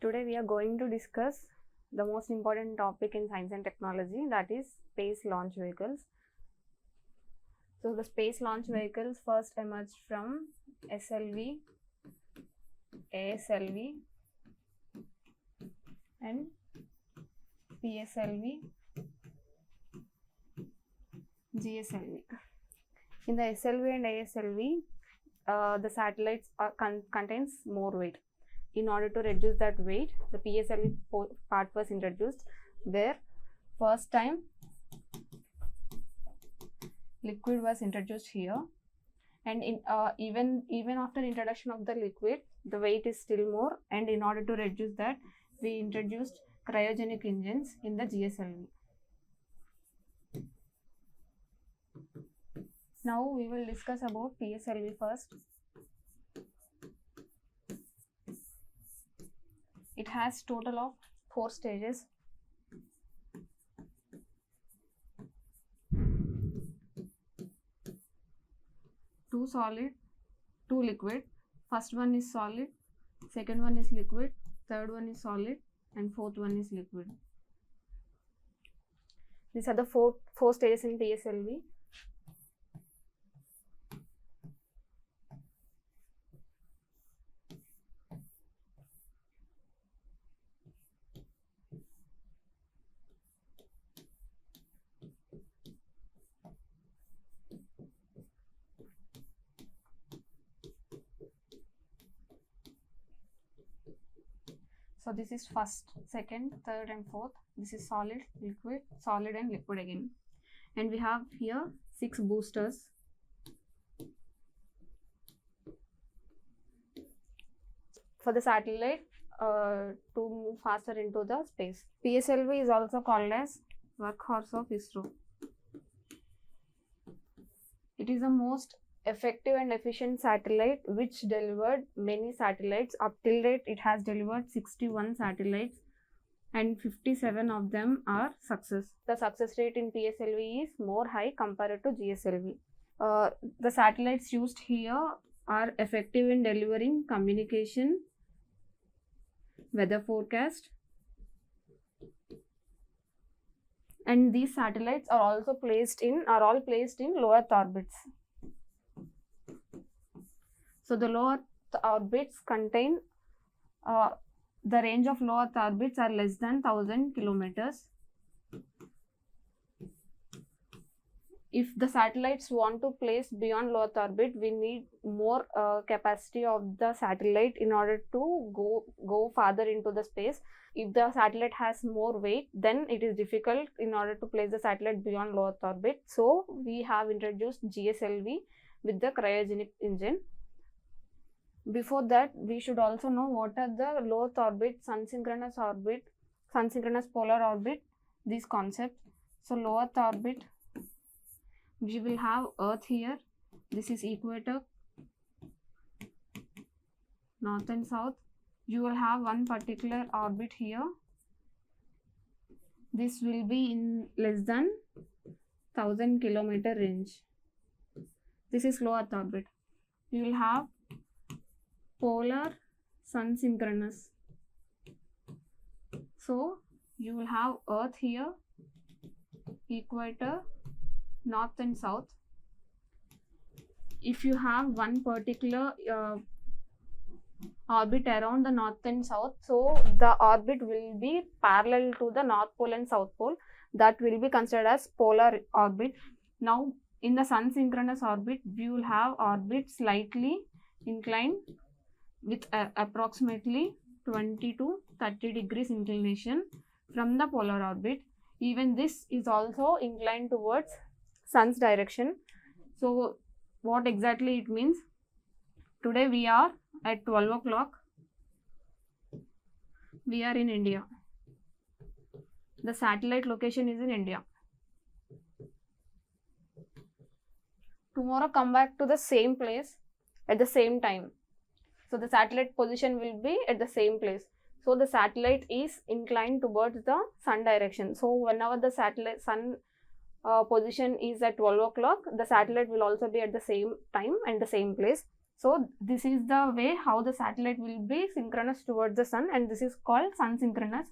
Today we are going to discuss the most important topic in science and technology, that is space launch vehicles. So the space launch vehicles first emerged from SLV, ASLV and PSLV, GSLV. In the SLV and ASLV, the satellites contains more weight. In order to reduce that weight, the PSLV part was introduced, where first time liquid was introduced here, and in even after introduction of the liquid, the weight is still more, and in order to reduce that, we introduced cryogenic engines in the GSLV. Now we will discuss about PSLV first. It has total of 4 stages. Two solid, two liquid. First one is solid, second one is liquid, third one is solid, and fourth one is liquid. These are the four stages in PSLV. So this is first, second, third and fourth. This is solid, liquid, solid and liquid again. And we have here 6 boosters. For the satellite to move faster into the space. PSLV is also called as workhorse of ISRO. It is the most effective and efficient satellite which delivered many satellites. Up till date, it has delivered 61 satellites and 57 of them are success. The success rate in PSLV is more high compared to GSLV. The satellites used here are effective in delivering communication, weather forecast, and these satellites are all placed in low Earth orbits. So the low Earth orbits contain the range of low Earth orbits are less than 1000 kilometers. If the satellites want to place beyond low Earth orbit, we need more capacity of the satellite in order to go farther into the space. If the satellite has more weight, then it is difficult in order to place the satellite beyond low Earth orbit. So we have introduced GSLV with the cryogenic engine. Before that, we should also know what are the low Earth orbit, sun synchronous polar orbit, these concepts. So low Earth orbit, we will have Earth here. This is equator, north and south. You will have one particular orbit here. This will be in less than 1000 kilometer range. This is low Earth orbit. You will have polar, sun synchronous. So you will have Earth here, equator, north and south. If you have one particular orbit around the north and south, so the orbit will be parallel to the north pole and south pole. That will be considered as polar orbit. Now in the sun synchronous orbit, we will have orbit slightly inclined with approximately 20 to 30 degrees inclination from the polar orbit. Even this is also inclined towards sun's direction. So what exactly it means? Today we are at 12 o'clock. We are in India. The satellite location is in India. Tomorrow come back to the same place at the same time. So the satellite position will be at the same place. So the satellite is inclined towards the sun direction. So whenever the satellite sun position is at 12 o'clock, the satellite will also be at the same time and the same place. So this is the way how the satellite will be synchronous towards the sun, and this is called sun synchronous,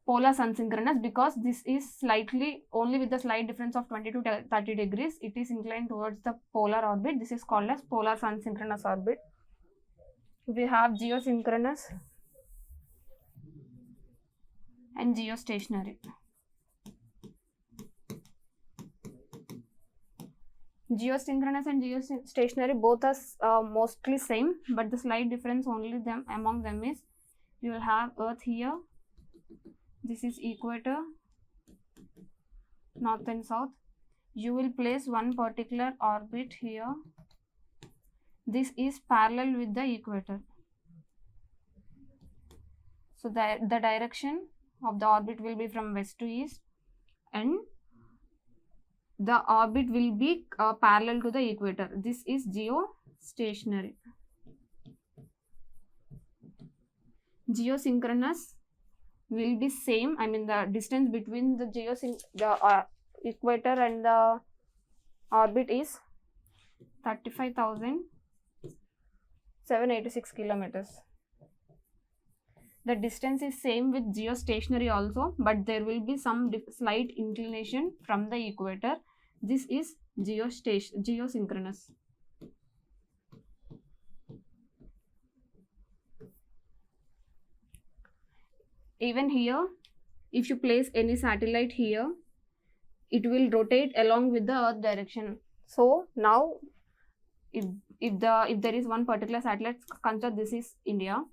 polar sun synchronous, because this is slightly, only with the slight difference of 20 to 30 degrees, it is inclined towards the polar orbit. This is called as polar sun synchronous orbit. We have geosynchronous and geostationary. Geosynchronous and geostationary both are mostly same, but the slight difference only among them is you will have Earth here, this is equator, north and south. You will place one particular orbit here, this is parallel with the equator. So the direction of the orbit will be from west to east, and the orbit will be parallel to the equator. This is geostationary. Geosynchronous will be same. I mean, the distance between the equator and the orbit is 35,786 kilometers. The distance is same with geostationary also, but there will be some slight inclination from the equator. This is geosynchronous. Even here, if you place any satellite here, it will rotate along with the earth direction. So now if there is one particular satellite, consider this is India,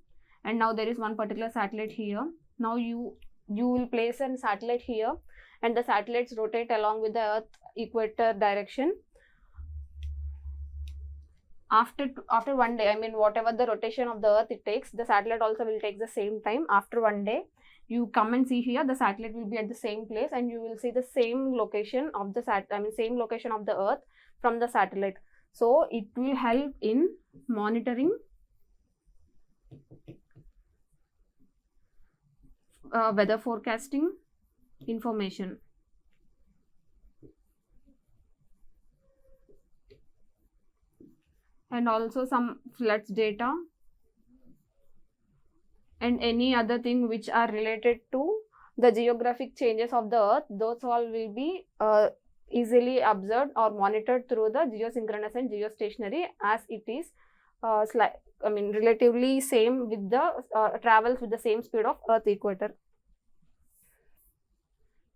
and now there is one particular satellite here. Now you will place a satellite here, and the satellites rotate along with the earth equator direction. After 1 day, I mean, whatever the rotation of the earth it takes, the satellite also will take the same time. After 1 day, you come and see here, the satellite will be at the same place, and you will see the same location of the same location of the earth from the satellite. So it will help in monitoring weather forecasting information. And also some floods data and any other thing which are related to the geographic changes of the earth, those all will be easily observed or monitored through the geosynchronous and geostationary, as it is relatively same with the travels with the same speed of earth equator.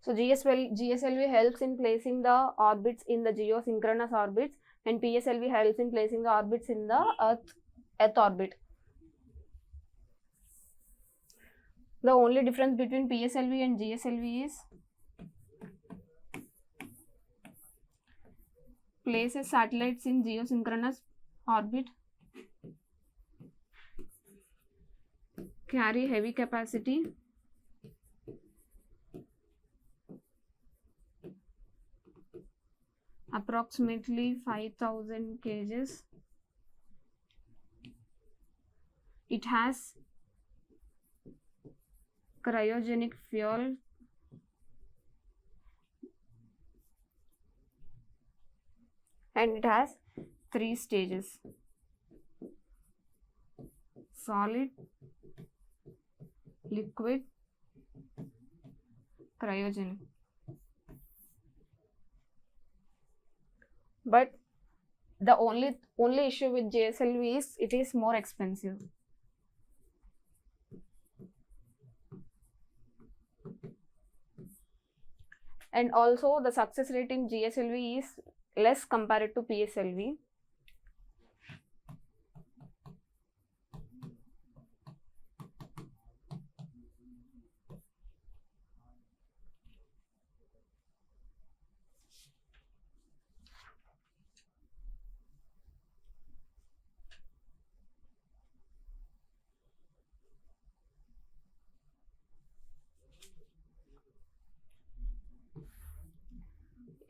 So GSLV helps in placing the orbits in the geosynchronous orbits, and PSLV helps in placing the orbits in the earth orbit. The only difference between PSLV and GSLV is places satellites in geosynchronous orbit carry heavy capacity, approximately 5,000 kgs. It has cryogenic fuel, and it has 3 stages: solid, liquid, cryogenic. But the only issue with GSLV is it is more expensive. And also the success rate in GSLV is less compared to PSLV.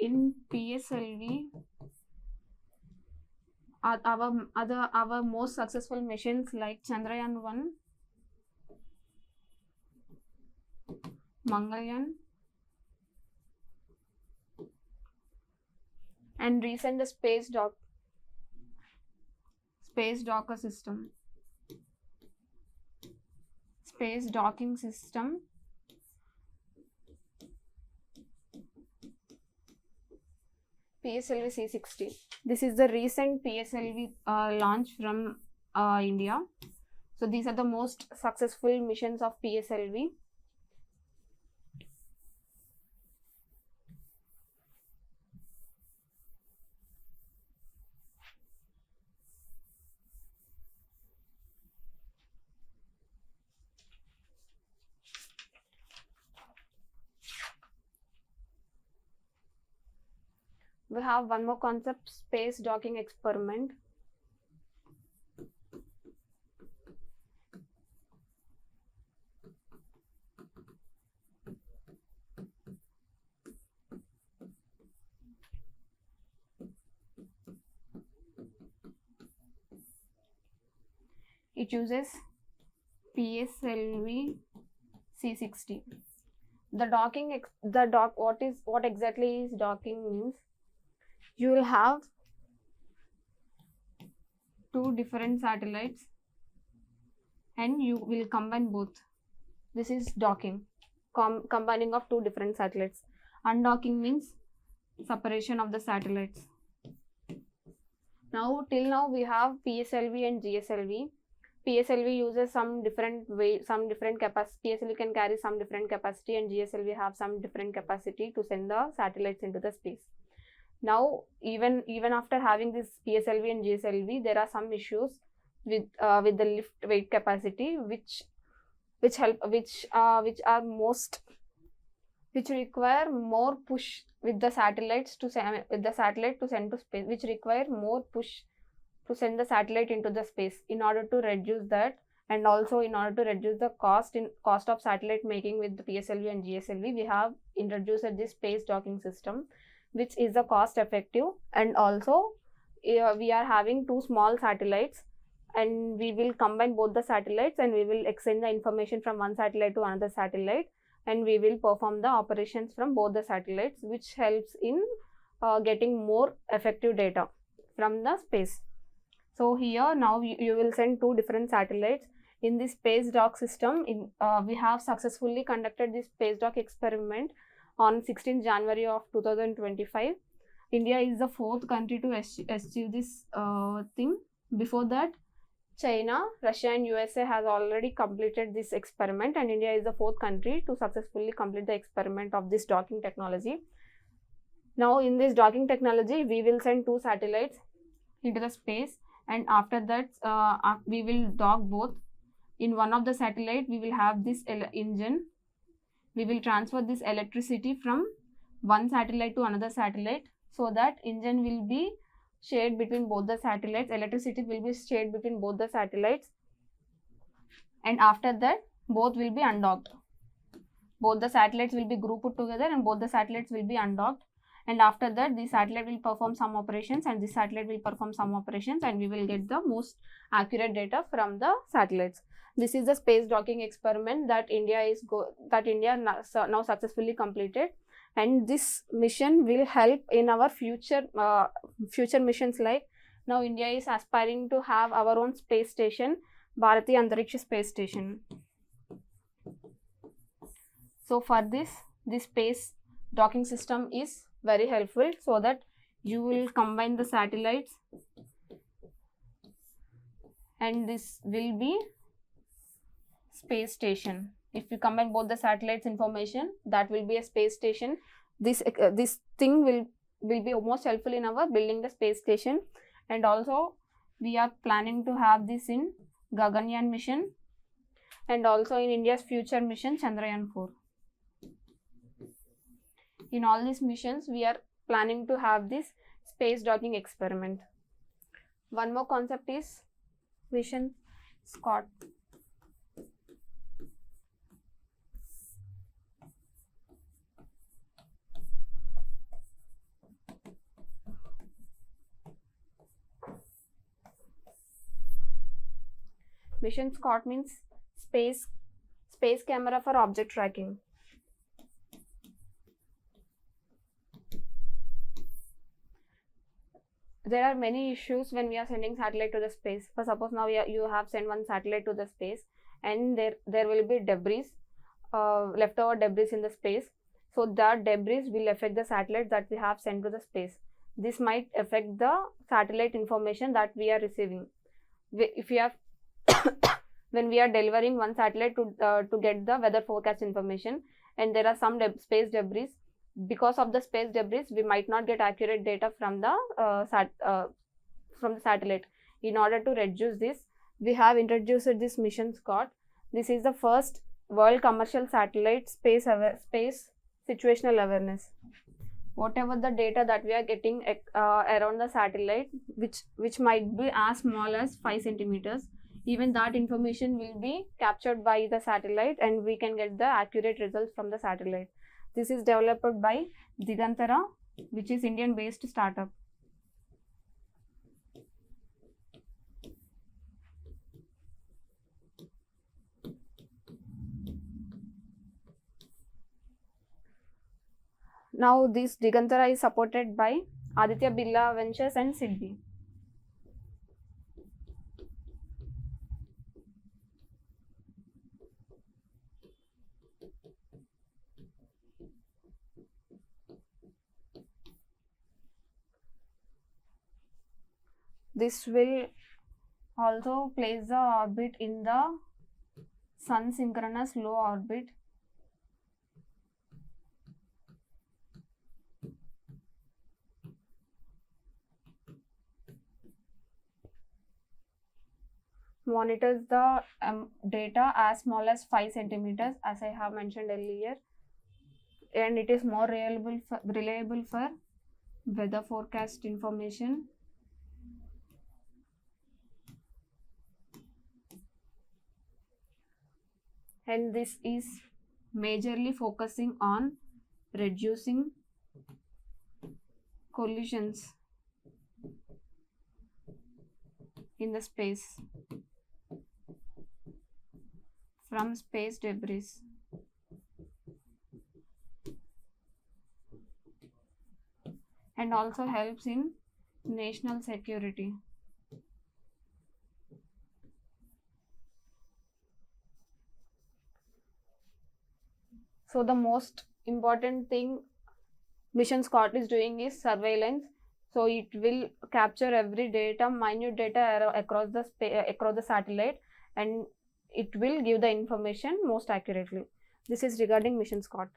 In PSLV, our most successful missions like Chandrayaan-1, Mangalyaan, and recent the space Space docker system. Space docking system. Pslv C60. This is the recent Pslv launch from India. So these are the most successful missions of Pslv. We have one more concept, space docking experiment. It uses Pslv C60. What exactly is docking means? You will have two different satellites and you will combine both. This is docking, combining of two different satellites. Undocking means separation of the satellites. Now till now we have Pslv and Gslv. Pslv uses some different capacity. Pslv can carry some different capacity and Gslv have some different capacity to send the satellites into the space. Now even after having this Pslv and Gslv, there are some issues with the lift weight capacity which require more push with the satellites to send to space, which require more push to send the satellite into the space. In order to reduce that, and also in order to reduce the cost of satellite making with the Pslv and Gslv, we have introduced this space docking system, which is a cost effective, and also we are having two small satellites and we will combine both the satellites and we will extend the information from one satellite to another satellite, and we will perform the operations from both the satellites, which helps in getting more effective data from the space. So here now you will send two different satellites. In this space dock system, we have successfully conducted this space dock experiment on 16th January of 2025. India is the fourth country to achieve this thing. Before that, China, Russia and USA has already completed this experiment, and India is the fourth country to successfully complete the experiment of this docking technology. Now in this docking technology, we will send two satellites into the space, and after that we will dock both. In one of the satellite, we will have this engine. We will transfer this electricity from one satellite to another satellite, so that engine will be shared between both the satellites. Electricity will be shared between both the satellites, and after that both will be undocked. Both the satellites will be grouped together and both the satellites will be undocked, and after that the satellite will perform some operations and this satellite will perform some operations, and we will get the most accurate data from the satellites. This is the space docking experiment that India now successfully completed, and this mission will help in our future missions. Like now India is aspiring to have our own space station, Bharatiya Antariksha Space Station. So for this space docking system is very helpful, so that you will combine the satellites and this will be space station. If you combine both the satellites information, that will be a space station. This thing will be most helpful in our building the space station, and also we are planning to have this in Gaganyaan mission and also in India's future mission Chandrayaan-4. In all these missions, we are planning to have this space docking experiment. One more concept is mission SCOT. Mission SCOT means space camera for object tracking. there are many issues when we are sending satellite to the space. For suppose now you have sent one satellite to the space, and there will be debris, leftover debris in the space. So that debris will affect the satellite that we have sent to the space. This might affect the satellite information that we are receiving. If we have when we are delivering one satellite to get the weather forecast information, and there are some space debris, because of the space debris we might not get accurate data from the satellite. In order to reduce this, we have introduced this mission SCOT. This is the first world commercial satellite space situational awareness. Whatever the data that we are getting around the satellite, which might be as small as 5 centimeters, even that information will be captured by the satellite, and we can get the accurate results from the satellite. This is developed by Digantara, which is Indian based startup. Now this Digantara is supported by Aditya Birla Ventures and SIDBI. This will also place the orbit in the sun synchronous low orbit. Monitors the data as small as 5 centimeters, as I have mentioned earlier, and it is more reliable for weather forecast information. And this is majorly focusing on reducing collisions in the space from space debris. And also helps in national security. So the most important thing Mission SCOT is doing is surveillance. So it will capture every data, minute data across the satellite, and it will give the information most accurately. This is regarding Mission SCOT.